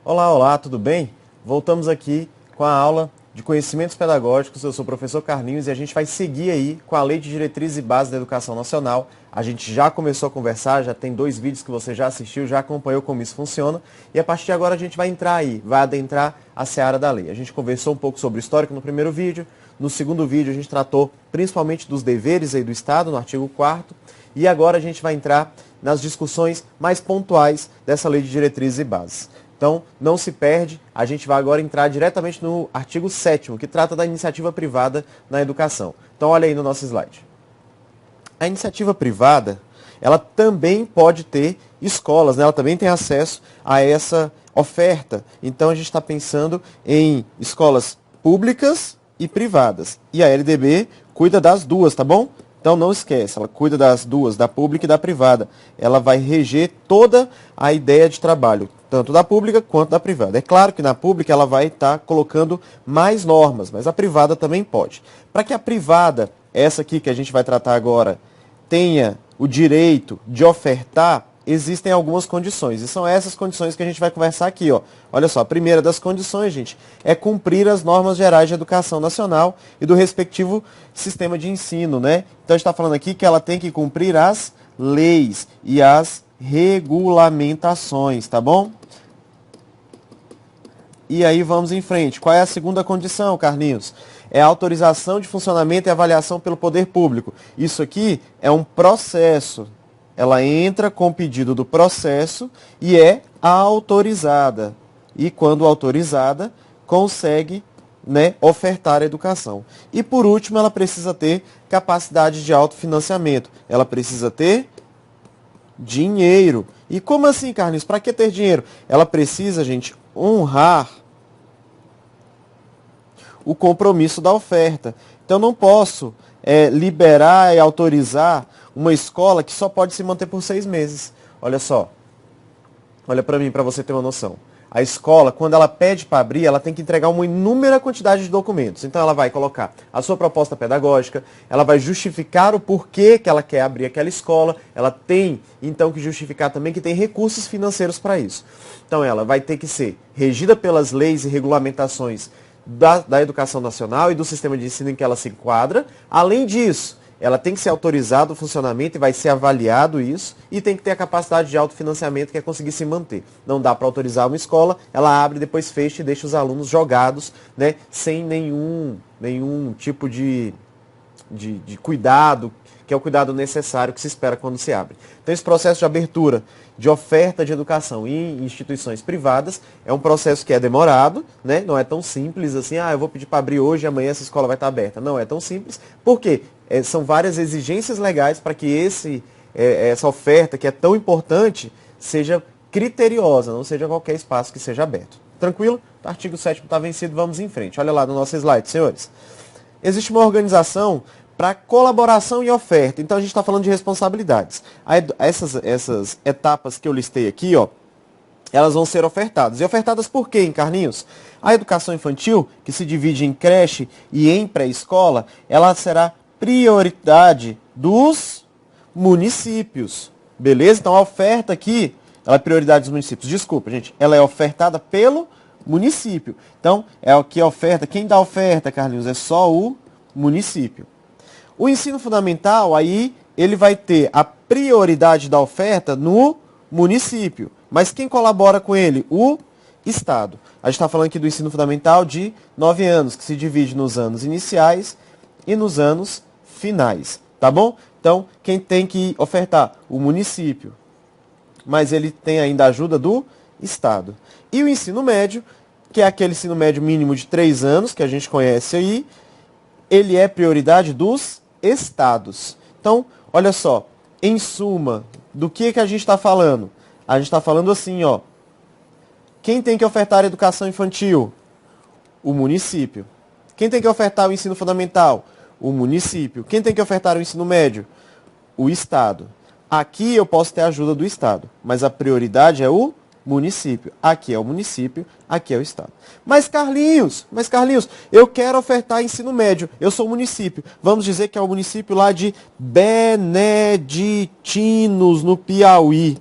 Olá, olá, tudo bem? Voltamos aqui com a aula de conhecimentos pedagógicos. Eu sou o professor Carlinhos e a gente vai seguir aí com a Lei de Diretrizes e Bases da Educação Nacional. A gente já começou a conversar, já tem 2 vídeos que você já assistiu, já acompanhou como isso funciona. E a partir de agora a gente vai entrar aí, vai adentrar a seara da lei. A gente conversou um pouco sobre o histórico no primeiro vídeo. No segundo vídeo a gente tratou principalmente dos deveres aí do Estado, no artigo 4º. E agora a gente vai entrar nas discussões mais pontuais dessa Lei de Diretrizes e Bases. Então, não se perde, a gente vai agora entrar diretamente no artigo 7º, que trata da iniciativa privada na educação. Então, olha aí no nosso slide. A iniciativa privada, ela também pode ter escolas, né? Ela também tem acesso a essa oferta. Então, a gente está pensando em escolas públicas e privadas. E a LDB cuida das duas, tá bom? Então não esquece, ela cuida das duas, da pública e da privada. Ela vai reger toda a ideia de trabalho, tanto da pública quanto da privada. É claro que na pública ela vai estar colocando mais normas, mas a privada também pode. Para que a privada, essa aqui que a gente vai tratar agora, tenha o direito de ofertar, existem algumas condições. E são essas condições que a gente vai conversar aqui, ó. Olha só, a primeira das condições, gente, é cumprir as normas gerais de educação nacional e do respectivo sistema de ensino, né? Então a gente está falando aqui que ela tem que cumprir as leis e as regulamentações, tá bom? E aí vamos em frente. Qual é a segunda condição, Carlinhos? É a autorização de funcionamento e avaliação pelo poder público. Isso aqui é um processo. Ela entra com o pedido do processo e é autorizada. E quando autorizada, consegue, né, ofertar a educação. E por último, ela precisa ter capacidade de autofinanciamento. Ela precisa ter dinheiro. E como assim, Carlinhos? Para que ter dinheiro? Ela precisa, gente, honrar o compromisso da oferta. Então, não posso liberar e autorizar uma escola que só pode se manter por 6 meses. Olha só. Olha para mim, para você ter uma noção. A escola, quando ela pede para abrir, ela tem que entregar uma inúmera quantidade de documentos. Então, ela vai colocar a sua proposta pedagógica, ela vai justificar o porquê que ela quer abrir aquela escola, ela tem, então, que justificar também que tem recursos financeiros para isso. Então, ela vai ter que ser regida pelas leis e regulamentações da educação nacional e do sistema de ensino em que ela se enquadra. Além disso, ela tem que ser autorizado o funcionamento e vai ser avaliado isso, e tem que ter a capacidade de autofinanciamento, que é conseguir se manter. Não dá para autorizar uma escola, ela abre, depois fecha e deixa os alunos jogados, né, sem nenhum tipo de cuidado, que é o cuidado necessário que se espera quando se abre. Então, esse processo de abertura de oferta de educação em instituições privadas é um processo que é demorado, né? Não é tão simples assim, eu vou pedir para abrir hoje e amanhã essa escola vai estar aberta. Não é tão simples. Por quê? São várias exigências legais para que essa oferta, que é tão importante, seja criteriosa, não seja qualquer espaço que seja aberto. Tranquilo? O artigo 7º está vencido, vamos em frente. Olha lá no nosso slide, senhores. Existe uma organização para colaboração e oferta. Então, a gente está falando de responsabilidades. Essas etapas que eu listei aqui, ó, elas vão ser ofertadas. E ofertadas por quem, Carlinhos? A educação infantil, que se divide em creche e em pré-escola, ela será prioridade dos municípios. Beleza? Então, a oferta aqui, ela é prioridade dos municípios. Desculpa, gente. Ela é ofertada pelo município. Então, é o que oferta. Quem dá oferta, Carlinhos? É só o município. O ensino fundamental, aí, ele vai ter a prioridade da oferta no município. Mas quem colabora com ele? O Estado. A gente está falando aqui do ensino fundamental de 9 anos, que se divide nos anos iniciais e nos anos finais. Tá bom? Então, quem tem que ofertar? O município. Mas ele tem ainda a ajuda do Estado. E o ensino médio, que é aquele ensino médio mínimo de 3 anos, que a gente conhece aí, ele é prioridade dos estados. Então, olha só, em suma, do que a gente está falando? A gente está falando assim, ó. Quem tem que ofertar a educação infantil? O município. Quem tem que ofertar o ensino fundamental? O município. Quem tem que ofertar o ensino médio? O Estado. Aqui eu posso ter a ajuda do Estado, mas a prioridade é o município. Aqui é o município, aqui é o Estado. Mas Carlinhos, eu quero ofertar ensino médio. Eu sou o município. Vamos dizer que é o município lá de Beneditinos, no Piauí.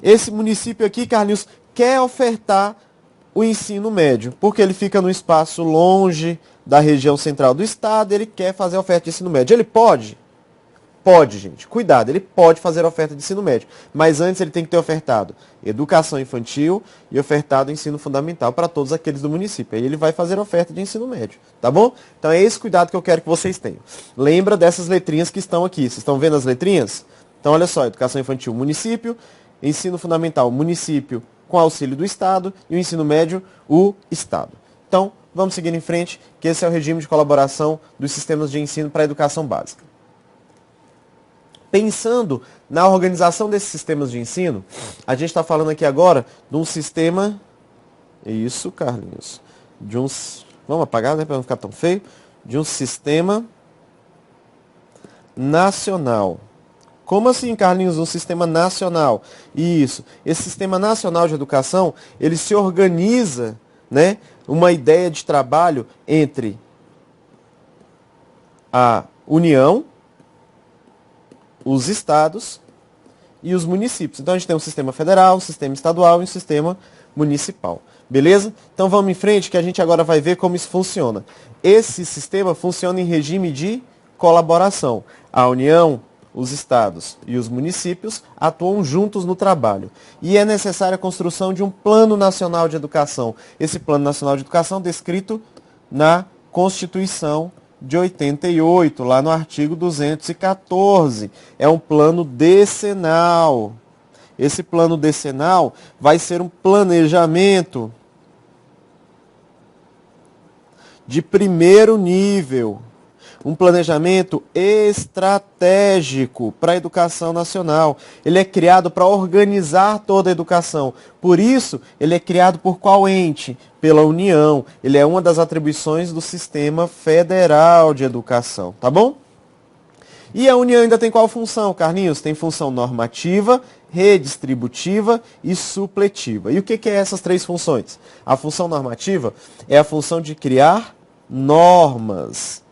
esse município aqui, Carlinhos, quer ofertar o ensino médio, porque ele fica num espaço longe da região central do estado, ele quer fazer a oferta de ensino médio. Ele pode? Pode, gente. Cuidado, ele pode fazer a oferta de ensino médio. Mas antes ele tem que ter ofertado educação infantil e ofertado ensino fundamental para todos aqueles do município. Aí ele vai fazer a oferta de ensino médio, tá bom? Então é esse cuidado que eu quero que vocês tenham. Lembra dessas letrinhas que estão aqui. Vocês estão vendo as letrinhas? Então olha só, educação infantil, município, ensino fundamental, município com auxílio do estado e o ensino médio, o estado. Então, vamos seguir em frente, que esse é o regime de colaboração dos sistemas de ensino para a educação básica. Pensando na organização desses sistemas de ensino, a gente está falando aqui agora de um sistema... Isso, Carlinhos. Vamos apagar, né, para não ficar tão feio. De um sistema nacional. Como assim, Carlinhos? Um sistema nacional? Isso. Esse sistema nacional de educação, ele se organiza, né, uma ideia de trabalho entre a União, os estados e os municípios. Então a gente tem um sistema federal, um sistema estadual e um sistema municipal. Beleza? Então vamos em frente que a gente agora vai ver como isso funciona. Esse sistema funciona em regime de colaboração. A União, os estados e os municípios atuam juntos no trabalho. E é necessária a construção de um Plano Nacional de Educação. Esse Plano Nacional de Educação descrito na Constituição de 88, lá no artigo 214. É um plano decenal. Esse plano decenal vai ser um planejamento de primeiro nível. Um planejamento estratégico para a educação nacional. Ele é criado para organizar toda a educação. Por isso, ele é criado por qual ente? Pela União. Ele é uma das atribuições do Sistema Federal de Educação. Tá bom? E a União ainda tem qual função, Carlinhos? Tem função normativa, redistributiva e supletiva. E o que é essas três funções? A função normativa é a função de criar normas,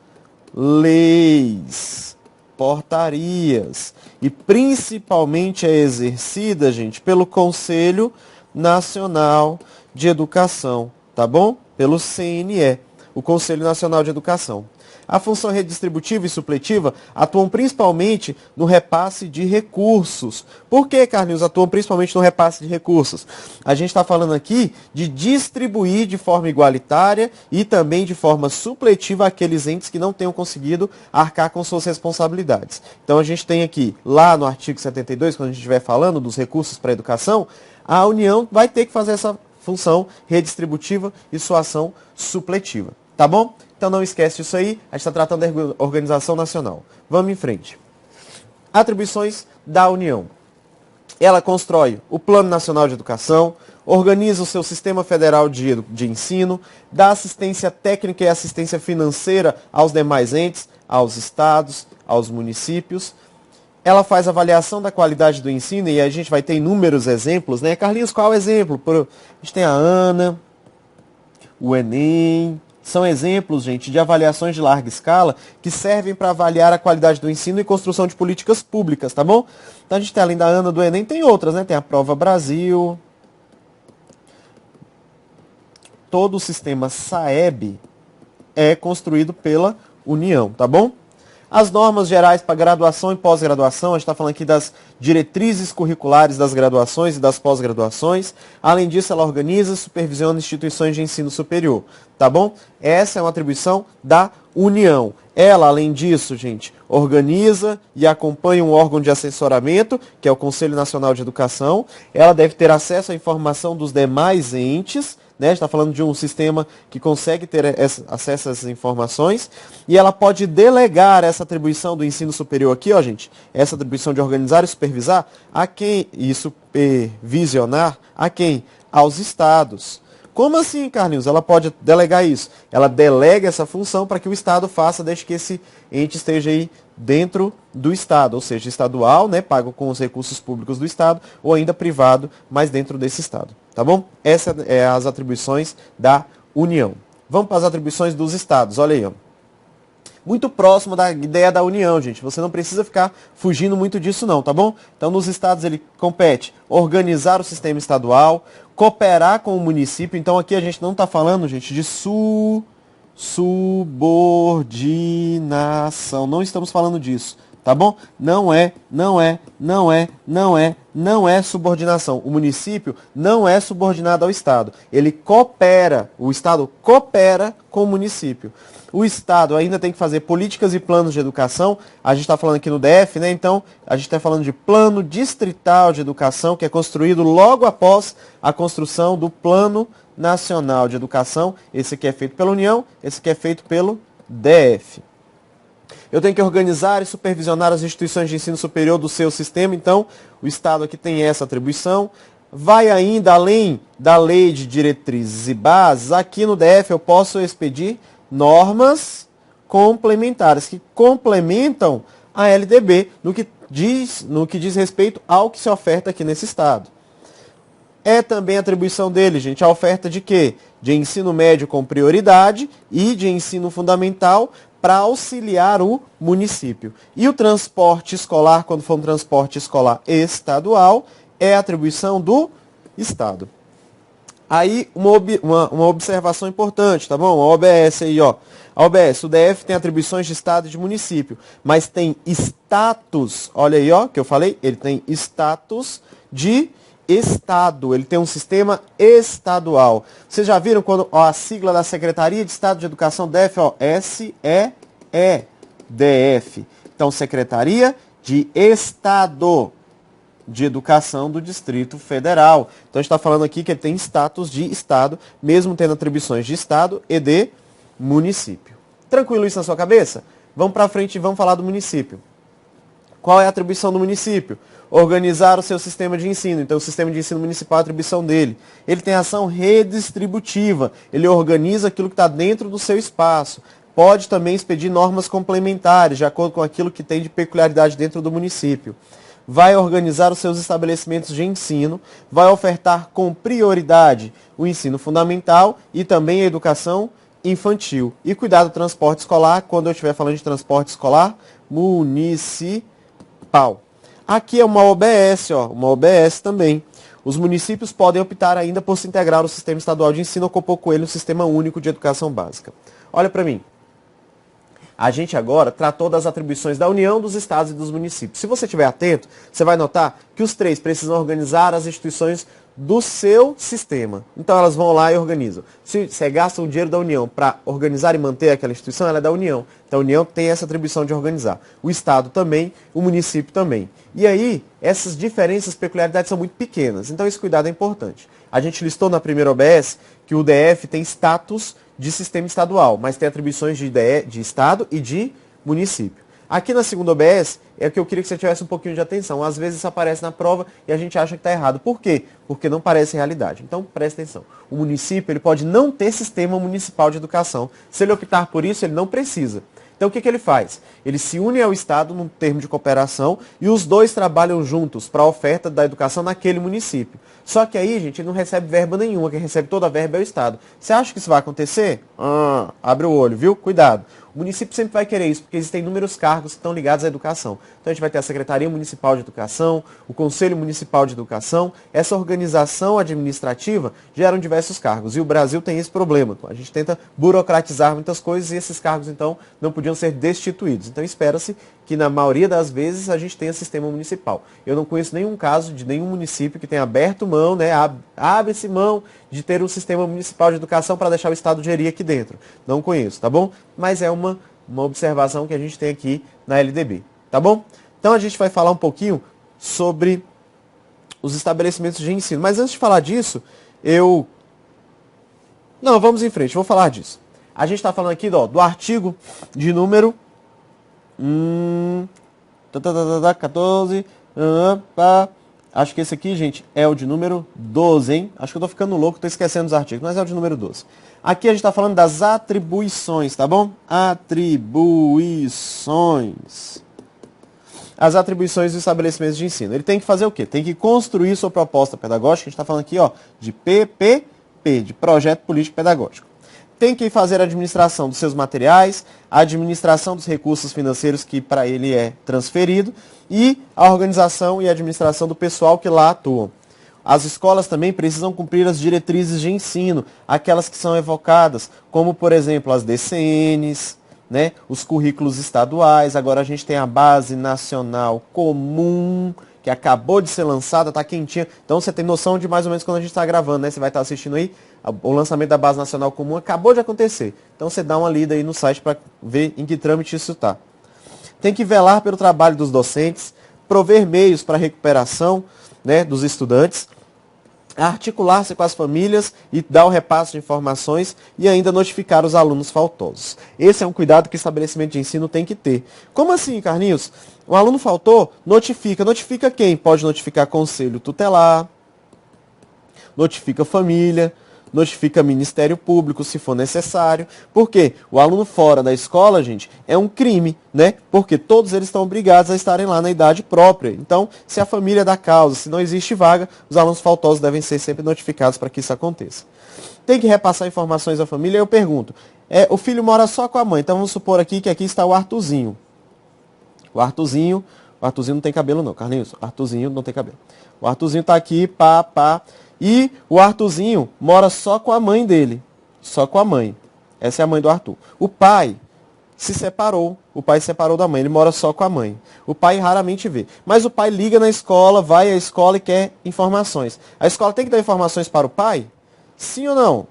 leis, portarias e principalmente é exercida, gente, pelo Conselho Nacional de Educação, tá bom? Pelo CNE, o Conselho Nacional de Educação. A função redistributiva e supletiva atuam principalmente no repasse de recursos. Por que, Carlinhos, atuam principalmente no repasse de recursos? A gente está falando aqui de distribuir de forma igualitária e também de forma supletiva aqueles entes que não tenham conseguido arcar com suas responsabilidades. Então a gente tem aqui, lá no artigo 72, quando a gente estiver falando dos recursos para a educação, a União vai ter que fazer essa função redistributiva e sua ação supletiva. Tá bom? Então não esquece isso aí, a gente está tratando da organização nacional. Vamos em frente. Atribuições da União. Ela constrói o Plano Nacional de Educação, organiza o seu sistema federal de ensino, dá assistência técnica e assistência financeira aos demais entes, aos estados, aos municípios. Ela faz avaliação da qualidade do ensino e a gente vai ter inúmeros exemplos, né? Carlinhos, qual é o exemplo? A gente tem a ANA, o Enem. São exemplos, gente, de avaliações de larga escala que servem para avaliar a qualidade do ensino e construção de políticas públicas, tá bom? Então a gente tem, além da ANA, do Enem, tem outras, né? Tem a Prova Brasil. Todo o sistema SAEB é construído pela União, tá bom? As normas gerais para graduação e pós-graduação, a gente está falando aqui das diretrizes curriculares das graduações e das pós-graduações. Além disso, ela organiza e supervisiona instituições de ensino superior, tá bom? Essa é uma atribuição da União. Ela, além disso, gente, organiza e acompanha um órgão de assessoramento, que é o Conselho Nacional de Educação. Ela deve ter acesso à informação dos demais entes, né? A gente está falando de um sistema que consegue ter acesso a essas informações e ela pode delegar essa atribuição do ensino superior aqui, ó, gente, essa atribuição de organizar e supervisar a quem? E supervisionar a quem? Aos estados. Como assim, Carlinhos? Ela pode delegar isso? Ela delega essa função para que o Estado faça, desde que esse ente esteja aí dentro do Estado, ou seja, estadual, né, pago com os recursos públicos do Estado, ou ainda privado, mas dentro desse Estado. Tá bom? Essas são as atribuições da União. Vamos para as atribuições dos Estados. Olha aí, ó. muito próximo da ideia da união, gente. Você não precisa ficar fugindo muito disso não, tá bom? Então, nos estados ele compete organizar o sistema estadual, cooperar com o município. Então, aqui a gente não está falando, gente, de subordinação. Não estamos falando disso, tá bom? Não é subordinação. O município não é subordinado ao Estado. Ele coopera, o Estado coopera com o município. O Estado ainda tem que fazer políticas e planos de educação. A gente está falando aqui no DF, né? Então, a gente está falando de plano distrital de educação, que é construído logo após a construção do Plano Nacional de Educação. Esse aqui é feito pela União, esse aqui é feito pelo DF. Eu tenho que organizar e supervisionar as instituições de ensino superior do seu sistema. Então, o Estado aqui tem essa atribuição. Vai ainda além da lei de diretrizes e bases. Aqui no DF eu posso expedir normas complementares que complementam a LDB no que diz respeito ao que se oferta aqui nesse Estado. É também atribuição dele, gente, a oferta de quê? De ensino médio com prioridade e de ensino fundamental para auxiliar o município. E o transporte escolar, quando for um transporte escolar estadual, é atribuição do Estado. Aí, uma observação importante, tá bom? A OBS aí, ó. A OBS, o DF tem atribuições de Estado e de município, mas tem status, olha aí, ó, que eu falei, ele tem status de Estado, ele tem um sistema estadual. Vocês já viram quando ó, a sigla da Secretaria de Estado de Educação DF, ó, SEEDF. Então, Secretaria de Estado de Educação do Distrito Federal. Então, a gente está falando aqui que ele tem status de Estado, mesmo tendo atribuições de Estado e de município. Tranquilo isso na sua cabeça? Vamos para frente e vamos falar do município. Qual é a atribuição do município? Organizar o seu sistema de ensino. Então, o sistema de ensino municipal é a atribuição dele. Ele tem ação redistributiva. Ele organiza aquilo que está dentro do seu espaço. Pode também expedir normas complementares, de acordo com aquilo que tem de peculiaridade dentro do município. Vai organizar os seus estabelecimentos de ensino, vai ofertar com prioridade o ensino fundamental e também a educação infantil. E cuidar do transporte escolar, quando eu estiver falando de transporte escolar municipal. Aqui é uma OBS, ó, uma OBS também. Os municípios podem optar ainda por se integrar ao sistema estadual de ensino ou compor com ele um sistema único de educação básica. Olha para mim. A gente agora tratou das atribuições da União, dos estados e dos municípios. Se você estiver atento, você vai notar que os três precisam organizar as instituições do seu sistema. Então elas vão lá e organizam. Se você gasta o dinheiro da União para organizar e manter aquela instituição, ela é da União. Então a União tem essa atribuição de organizar. O Estado também, o município também. E aí, essas diferenças, peculiaridades são muito pequenas. Então esse cuidado é importante. A gente listou na primeira OBS que o DF tem status de sistema estadual, mas tem atribuições de Estado e de município. Aqui na segunda OBS, é o que eu queria que você tivesse um pouquinho de atenção. Às vezes isso aparece na prova e a gente acha que está errado. Por quê? Porque não parece realidade. Então, preste atenção. O município ele pode não ter sistema municipal de educação. Se ele optar por isso, ele não precisa. Então, o que ele faz? Ele se une ao Estado num termo de cooperação e os dois trabalham juntos para a oferta da educação naquele município. Só que aí, gente, ele não recebe verba nenhuma. Quem recebe toda a verba é o Estado. Você acha que isso vai acontecer? Abre o olho, viu? Cuidado. O município sempre vai querer isso, porque existem inúmeros cargos que estão ligados à educação. Então a gente vai ter a Secretaria Municipal de Educação, o Conselho Municipal de Educação. Essa organização administrativa geram diversos cargos. E o Brasil tem esse problema. A gente tenta burocratizar muitas coisas e esses cargos, então, não podiam ser destituídos. Então espera-se que na maioria das vezes a gente tenha sistema municipal. Eu não conheço nenhum caso de nenhum município que tenha aberto mão, né, abre-se mão de ter um sistema municipal de educação para deixar o Estado gerir aqui dentro. Não conheço, tá bom? Mas é uma observação que a gente tem aqui na LDB, tá bom? Então a gente vai falar um pouquinho sobre os estabelecimentos de ensino. Mas antes de falar disso, Não, vamos em frente, vou falar disso. A gente está falando aqui do artigo de número 14, acho que esse aqui, gente, é o de número 12, hein? Acho que eu tô ficando louco, tô esquecendo os artigos, mas é o de número 12. Aqui a gente está falando das atribuições, tá bom? Atribuições. As atribuições dos estabelecimentos de ensino. Ele tem que fazer o quê? Tem que construir sua proposta pedagógica. A gente está falando aqui, ó, de PPP, de Projeto Político Pedagógico. tem que fazer a administração dos seus materiais, a administração dos recursos financeiros que para ele é transferido e a organização e administração do pessoal que lá atuam. As escolas também precisam cumprir as diretrizes de ensino, aquelas que são evocadas, como por exemplo as DCNs, né, os currículos estaduais. Agora a gente tem a Base Nacional Comum, que acabou de ser lançada, está quentinha. Então você tem noção de mais ou menos quando a gente está gravando, né? Você vai estar assistindo aí, o lançamento da Base Nacional Comum acabou de acontecer. Então você dá uma lida aí no site para ver em que trâmite isso está. Tem que velar pelo trabalho dos docentes, prover meios para a recuperação, né, dos estudantes, articular-se com as famílias e dar o repasse de informações e ainda notificar os alunos faltosos. Esse é um cuidado que o estabelecimento de ensino tem que ter. Como assim, Carlinhos? Um aluno faltou? Notifica. Notifica quem? Pode notificar conselho tutelar, notifica família, notifica Ministério Público, se for necessário. Por quê? O aluno fora da escola, gente, é um crime, né? Porque todos eles estão obrigados a estarem lá na idade própria. Então, se a família dá causa, se não existe vaga, os alunos faltosos devem ser sempre notificados para que isso aconteça. Tem que repassar informações à família. Eu pergunto, o filho mora só com a mãe, então vamos supor aqui que aqui está o Arthurzinho. O Arthurzinho não tem cabelo não, Carlinhos. O Arthurzinho não tem cabelo. O Arthurzinho está aqui, pá. E o Arthurzinho mora só com a mãe dele. Só com a mãe. Essa é a mãe do Arthur. O pai se separou. O pai se separou da mãe. Ele mora só com a mãe. O pai raramente vê. Mas o pai liga na escola, vai à escola e quer informações. A escola tem que dar informações para o pai? Sim ou não?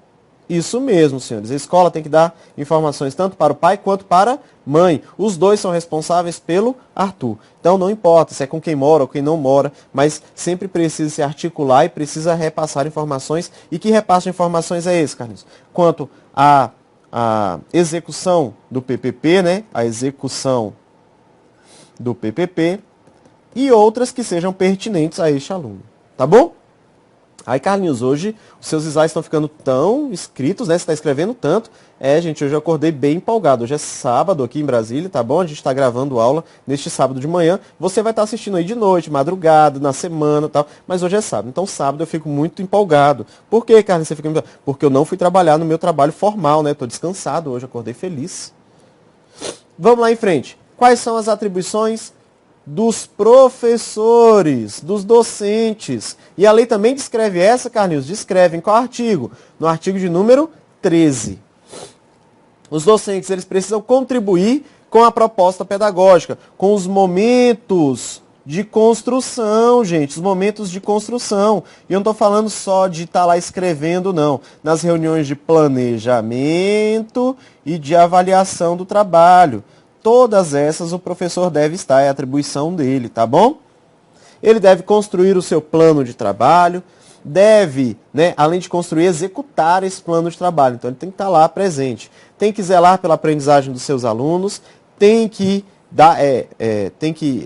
Isso mesmo, senhores. A escola tem que dar informações tanto para o pai quanto para a mãe. Os dois são responsáveis pelo Arthur. Então não importa se é com quem mora ou quem não mora, mas sempre precisa se articular e precisa repassar informações. E que repasso de informações é esse, Carlinhos? Quanto à execução do PPP, né? A execução do PPP e outras que sejam pertinentes a este aluno. Tá bom? Aí, Carlinhos, hoje os seus slides estão ficando tão escritos, né? Você está escrevendo tanto. Gente, hoje eu acordei bem empolgado. Hoje é sábado aqui em Brasília, tá bom? A gente está gravando aula neste sábado de manhã. Você vai estar assistindo aí de noite, madrugada, na semana e tal. Mas hoje é sábado. Então, sábado eu fico muito empolgado. Por que, Carlinhos, você fica empolgado? Porque eu não fui trabalhar no meu trabalho formal, né? Estou descansado hoje, acordei feliz. Vamos lá em frente. Quais são as atribuições dos professores, dos docentes? E a lei também descreve essa, Carlinhos? Descreve em qual artigo? No artigo de número 13. Os docentes, eles precisam contribuir com a proposta pedagógica, com os momentos de construção, gente, os momentos de construção. E eu não estou falando só de estar lá escrevendo, não. Nas reuniões de planejamento e de avaliação do trabalho. Todas essas o professor deve estar, é atribuição dele, tá bom? Ele deve construir o seu plano de trabalho, deve, né, além de construir, executar esse plano de trabalho. Então ele tem que estar lá presente. Tem que zelar pela aprendizagem dos seus alunos, tem que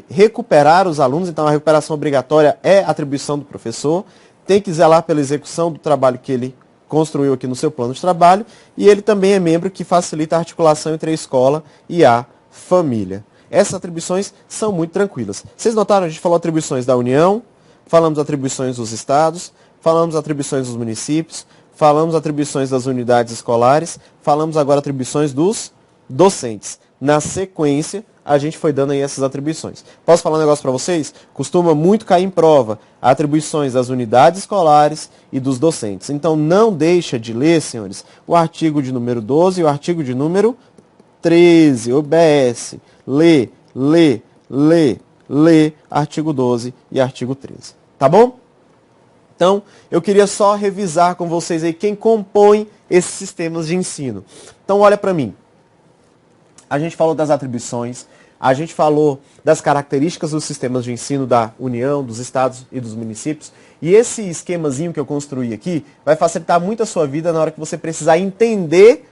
recuperar os alunos, então a recuperação obrigatória é atribuição do professor, tem que zelar pela execução do trabalho que ele construiu aqui no seu plano de trabalho, e ele também é membro que facilita a articulação entre a escola e a família. Essas atribuições são muito tranquilas. Vocês notaram, a gente falou atribuições da União, falamos atribuições dos estados, falamos atribuições dos municípios, falamos atribuições das unidades escolares, falamos agora atribuições dos docentes. Na sequência, a gente foi dando aí essas atribuições. Posso falar um negócio para vocês? Costuma muito cair em prova atribuições das unidades escolares e dos docentes. Então não deixa de ler, senhores, o artigo de número 12 e o artigo de número 13, OBS, lê, artigo 12 e artigo 13. Tá bom? Então, eu queria só revisar com vocês aí quem compõe esses sistemas de ensino. Então, olha para mim. A gente falou das atribuições, a gente falou das características dos sistemas de ensino da União, dos estados e dos municípios. E esse esquemazinho que eu construí aqui vai facilitar muito a sua vida na hora que você precisar entender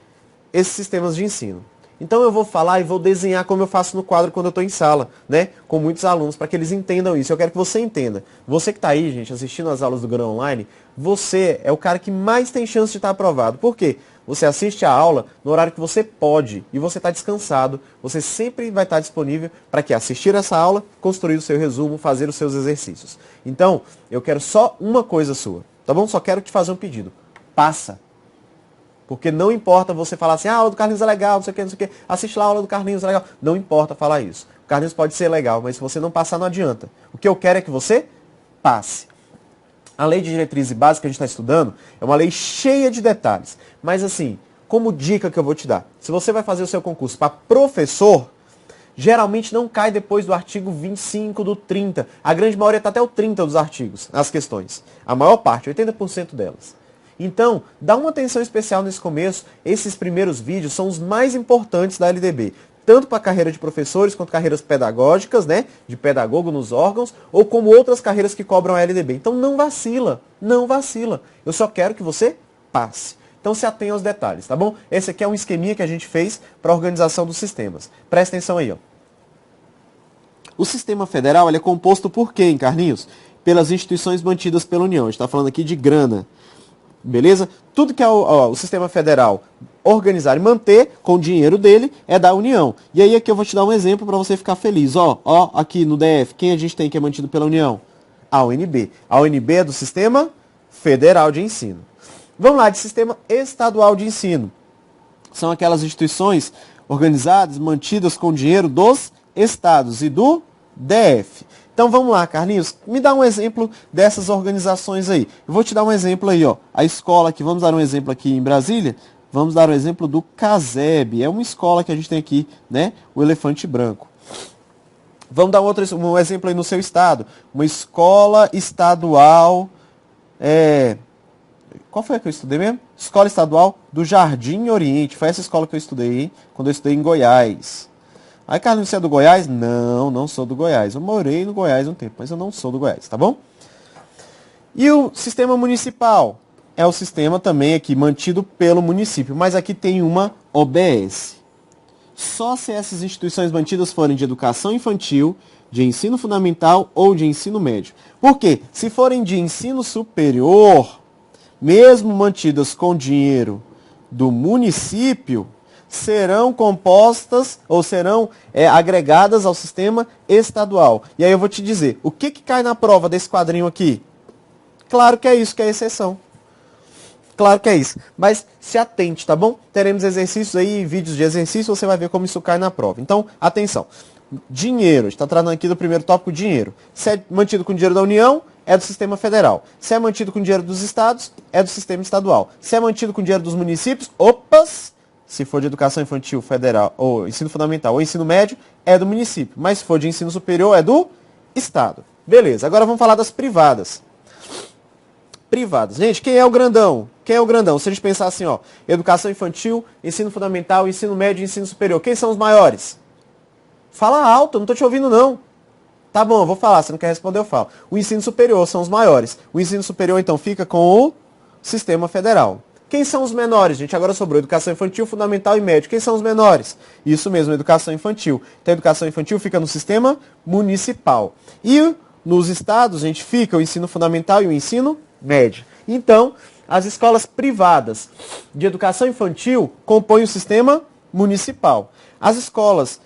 esses sistemas de ensino. Então eu vou falar e vou desenhar como eu faço no quadro quando eu estou em sala, né? Com muitos alunos, para que eles entendam isso. Eu quero que você entenda. Você que está aí, gente, assistindo as aulas do Grão Online, você é o cara que mais tem chance de estar aprovado. Por quê? Você assiste a aula no horário que você pode e você está descansado. Você sempre vai estar disponível para que assistir essa aula, construir o seu resumo, fazer os seus exercícios. Então, eu quero só uma coisa sua, tá bom? Só quero te fazer um pedido. Passa. Porque não importa você falar assim, a aula do Carlinhos é legal, não sei o que, não sei o que, assiste lá a aula do Carlinhos é legal. Não importa falar isso. O Carlinhos pode ser legal, mas se você não passar, não adianta. O que eu quero é que você passe. A lei de diretriz básica que a gente está estudando é uma lei cheia de detalhes. Mas assim, como dica que eu vou te dar, se você vai fazer o seu concurso para professor, geralmente não cai depois do artigo 25 do 30. A grande maioria está até o 30 dos artigos, as questões. A maior parte, 80% delas. Então, dá uma atenção especial nesse começo. Esses primeiros vídeos são os mais importantes da LDB. Tanto para a carreira de professores, quanto carreiras pedagógicas, né? De pedagogo nos órgãos, ou como outras carreiras que cobram a LDB. Então não vacila, não vacila. Eu só quero que você passe. Então se atenha aos detalhes, tá bom? Esse aqui é um esqueminha que a gente fez para a organização dos sistemas. Presta atenção aí, ó. O sistema federal ele é composto por quem, Carlinhos? Pelas instituições mantidas pela União. A gente está falando aqui de grana. Beleza? Tudo que é o sistema federal organizar e manter com o dinheiro dele é da União. E aí aqui eu vou te dar um exemplo para você ficar feliz. Ó, aqui no DF, quem a gente tem que é mantido pela União? A UNB. A UNB é do Sistema Federal de Ensino. Vamos lá, de Sistema Estadual de Ensino. São aquelas instituições organizadas, mantidas com dinheiro dos estados e do DF. Então vamos lá, Carlinhos, me dá um exemplo dessas organizações aí. Eu vou te dar um exemplo aí, ó. A escola aqui, vamos dar um exemplo aqui em Brasília, vamos dar um exemplo do CASEB. É uma escola que a gente tem aqui, né? O Elefante Branco. Vamos dar um exemplo aí no seu estado. Uma escola estadual. Qual foi a que eu estudei mesmo? Escola Estadual do Jardim Oriente. Foi essa escola que eu estudei, quando eu estudei em Goiás. Aí, Carlinhos, você é do Goiás? Não, não sou do Goiás. Eu morei no Goiás um tempo, mas eu não sou do Goiás, tá bom? E o sistema municipal? É o sistema também aqui mantido pelo município, mas aqui tem uma OBS. Só se essas instituições mantidas forem de educação infantil, de ensino fundamental ou de ensino médio. Por quê? Se forem de ensino superior, mesmo mantidas com dinheiro do município, serão compostas ou serão agregadas ao sistema estadual. E aí eu vou te dizer, o que cai na prova desse quadrinho aqui? Claro que é isso, que é exceção. Claro que é isso. Mas se atente, tá bom? Teremos exercícios aí, vídeos de exercício, você vai ver como isso cai na prova. Então, atenção. Dinheiro, a gente está tratando aqui do primeiro tópico, dinheiro. Se é mantido com dinheiro da União, é do sistema federal. Se é mantido com dinheiro dos estados, é do sistema estadual. Se é mantido com dinheiro dos municípios, se for de educação infantil federal, ou ensino fundamental, ou ensino médio, é do município. Mas se for de ensino superior, é do estado. Beleza, agora vamos falar das privadas. Privadas. Gente, quem é o grandão? Quem é o grandão? Se a gente pensar assim, ó, educação infantil, ensino fundamental, ensino médio e ensino superior, quem são os maiores? Fala alto, eu não tô te ouvindo não. Tá bom, eu vou falar, se não quer responder eu falo. O ensino superior são os maiores. O ensino superior então fica com o sistema federal. Quem são os menores, gente? Agora sobrou educação infantil, fundamental e médio. Quem são os menores? Isso mesmo, educação infantil. Então, a educação infantil fica no sistema municipal. E nos estados, gente, fica o ensino fundamental e o ensino médio. Então, as escolas privadas de educação infantil compõem o sistema municipal. As escolas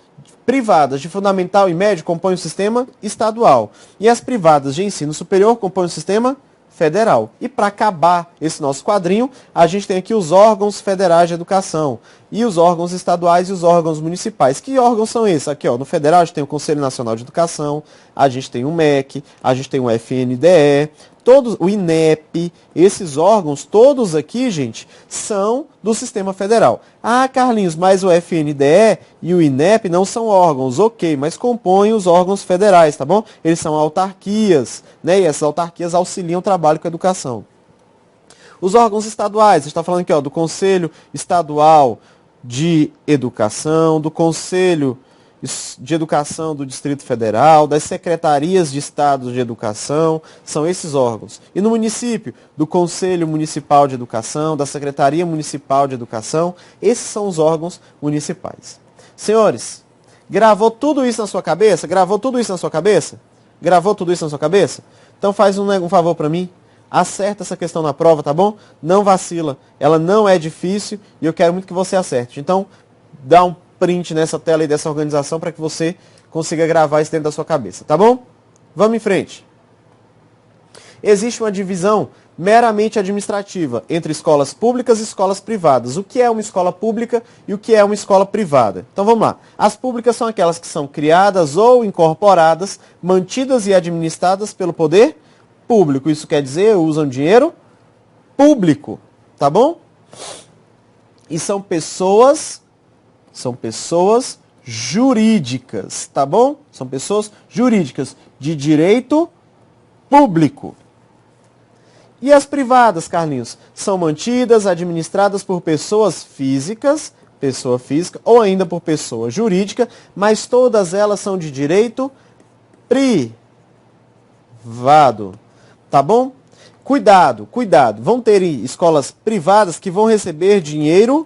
privadas de fundamental e médio compõem o sistema estadual. E as privadas de ensino superior compõem o sistema federal. E para acabar esse nosso quadrinho, a gente tem aqui os órgãos federais de educação e os órgãos estaduais e os órgãos municipais. Que órgãos são esses? Aqui, ó, no federal a gente tem o Conselho Nacional de Educação, a gente tem o MEC, a gente tem o FNDE, todos, o INEP, esses órgãos, todos aqui, gente, são do sistema federal. Ah, Carlinhos, mas o FNDE e o INEP não são órgãos, ok, mas compõem os órgãos federais, tá bom? Eles são autarquias, né? E essas autarquias auxiliam o trabalho com a educação. Os órgãos estaduais, a gente está falando aqui, ó, do Conselho Estadual de Educação, do Conselho de Educação do Distrito Federal, das Secretarias de Estado de Educação, são esses órgãos. E no município, do Conselho Municipal de Educação, da Secretaria Municipal de Educação, esses são os órgãos municipais. Senhores, gravou tudo isso na sua cabeça? Gravou tudo isso na sua cabeça? Gravou tudo isso na sua cabeça? Então faz um favor para mim. Acerta essa questão na prova, tá bom? Não vacila. Ela não é difícil e eu quero muito que você acerte. Então, dá um print nessa tela aí dessa organização para que você consiga gravar isso dentro da sua cabeça, tá bom? Vamos em frente. Existe uma divisão meramente administrativa entre escolas públicas e escolas privadas. O que é uma escola pública e o que é uma escola privada? Então vamos lá. As públicas são aquelas que são criadas ou incorporadas, mantidas e administradas pelo poder público. Isso quer dizer, usam dinheiro público, tá bom? E são pessoas jurídicas, tá bom? São pessoas jurídicas de direito público. E as privadas, Carlinhos, são mantidas, administradas por pessoas físicas, pessoa física, ou ainda por pessoa jurídica, mas todas elas são de direito privado, tá bom? Cuidado, cuidado. Vão ter escolas privadas que vão receber dinheiro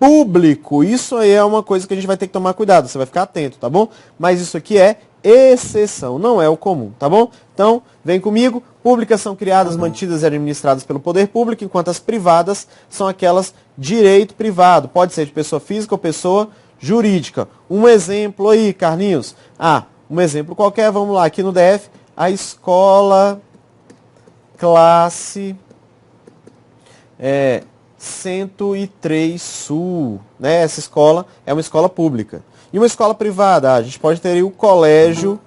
público. Isso aí é uma coisa que a gente vai ter que tomar cuidado. Você vai ficar atento, tá bom? Mas isso aqui é exceção, não é o comum, tá bom? Então, vem comigo. Públicas são criadas, mantidas e administradas pelo poder público, enquanto as privadas são aquelas direito privado. Pode ser de pessoa física ou pessoa jurídica. Um exemplo aí, Carlinhos. Um exemplo qualquer. Vamos lá, aqui no DF, a escola classe 103 Sul, né? Essa escola é uma escola pública. E uma escola privada, a gente pode ter aí o colégio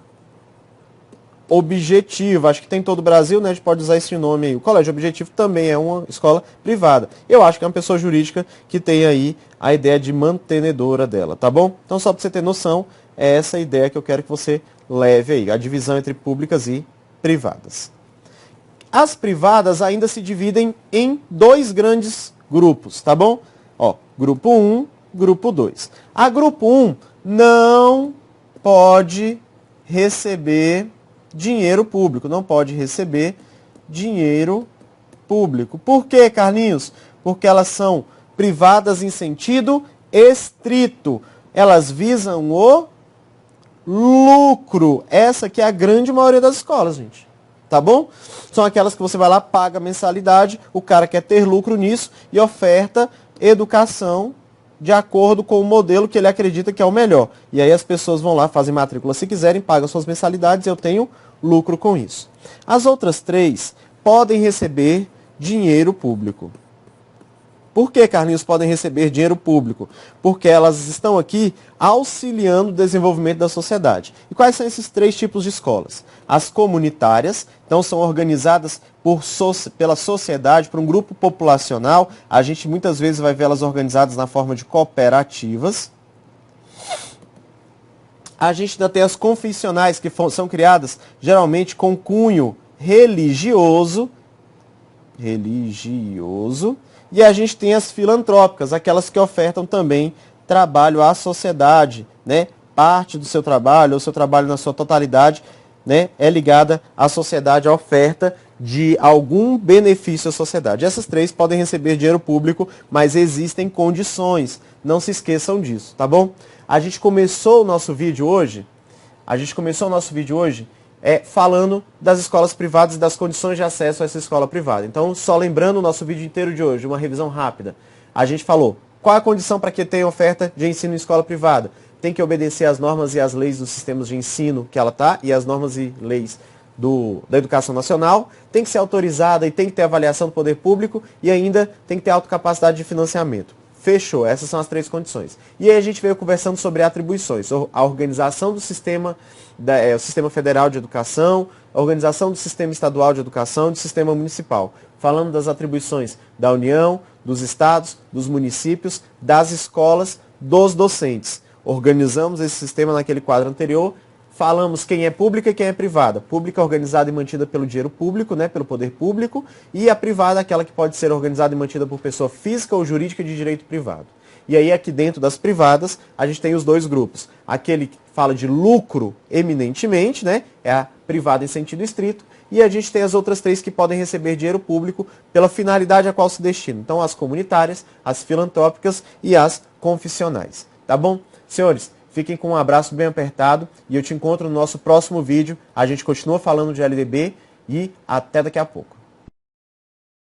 objetivo, acho que tem em todo o Brasil, né? A gente pode usar esse nome aí. O colégio objetivo também é uma escola privada. Eu acho que é uma pessoa jurídica que tem aí a ideia de mantenedora dela, tá bom? Então, só para você ter noção, é essa a ideia que eu quero que você leve aí, a divisão entre públicas e privadas. As privadas ainda se dividem em dois grandes grupos, tá bom? Grupo 1, grupo 2. A grupo 1 não pode receber dinheiro público, não pode receber dinheiro público. Por quê, Carlinhos? Porque elas são privadas em sentido estrito. Elas visam o lucro. Essa que é a grande maioria das escolas, gente. Tá bom? São aquelas que você vai lá, paga mensalidade, o cara quer ter lucro nisso e oferta educação de acordo com o modelo que ele acredita que é o melhor. E aí as pessoas vão lá, fazem matrícula se quiserem, pagam suas mensalidades e eu tenho lucro com isso. As outras três podem receber dinheiro público. Por que, Carlinhos, podem receber dinheiro público? Porque elas estão aqui auxiliando o desenvolvimento da sociedade. E quais são esses três tipos de escolas? As comunitárias, então são organizadas pela sociedade, por um grupo populacional. A gente muitas vezes vai ver elas organizadas na forma de cooperativas. A gente ainda tem as confessionais, que são criadas geralmente com cunho religioso. E a gente tem as filantrópicas, aquelas que ofertam também trabalho à sociedade, né? Parte do seu trabalho, ou seu trabalho na sua totalidade, né, é ligada à sociedade, à oferta de algum benefício à sociedade. Essas três podem receber dinheiro público, mas existem condições. Não se esqueçam disso, tá bom? A gente começou o nosso vídeo hoje falando das escolas privadas e das condições de acesso a essa escola privada. Então, só lembrando o nosso vídeo inteiro de hoje, uma revisão rápida. A gente falou qual a condição para que tenha oferta de ensino em escola privada. Tem que obedecer às normas e às leis dos sistemas de ensino que ela está e às normas e leis da educação nacional. Tem que ser autorizada e tem que ter avaliação do poder público e ainda tem que ter autocapacidade de financiamento. Fechou, essas são as três condições. E aí a gente veio conversando sobre atribuições, a organização do sistema, o sistema federal de educação, a organização do sistema estadual de educação e do sistema municipal. Falando das atribuições da União, dos estados, dos municípios, das escolas, dos docentes. Organizamos esse sistema naquele quadro anterior, falamos quem é pública e quem é privada. Pública organizada e mantida pelo dinheiro público, né, pelo poder público, e a privada aquela que pode ser organizada e mantida por pessoa física ou jurídica de direito privado. E aí aqui dentro das privadas, a gente tem os dois grupos. Aquele que fala de lucro eminentemente, né, é a privada em sentido estrito, e a gente tem as outras três que podem receber dinheiro público pela finalidade a qual se destina. Então as comunitárias, as filantrópicas e as confessionais. Tá bom? Senhores, fiquem com um abraço bem apertado e eu te encontro no nosso próximo vídeo. A gente continua falando de LDB e até daqui a pouco.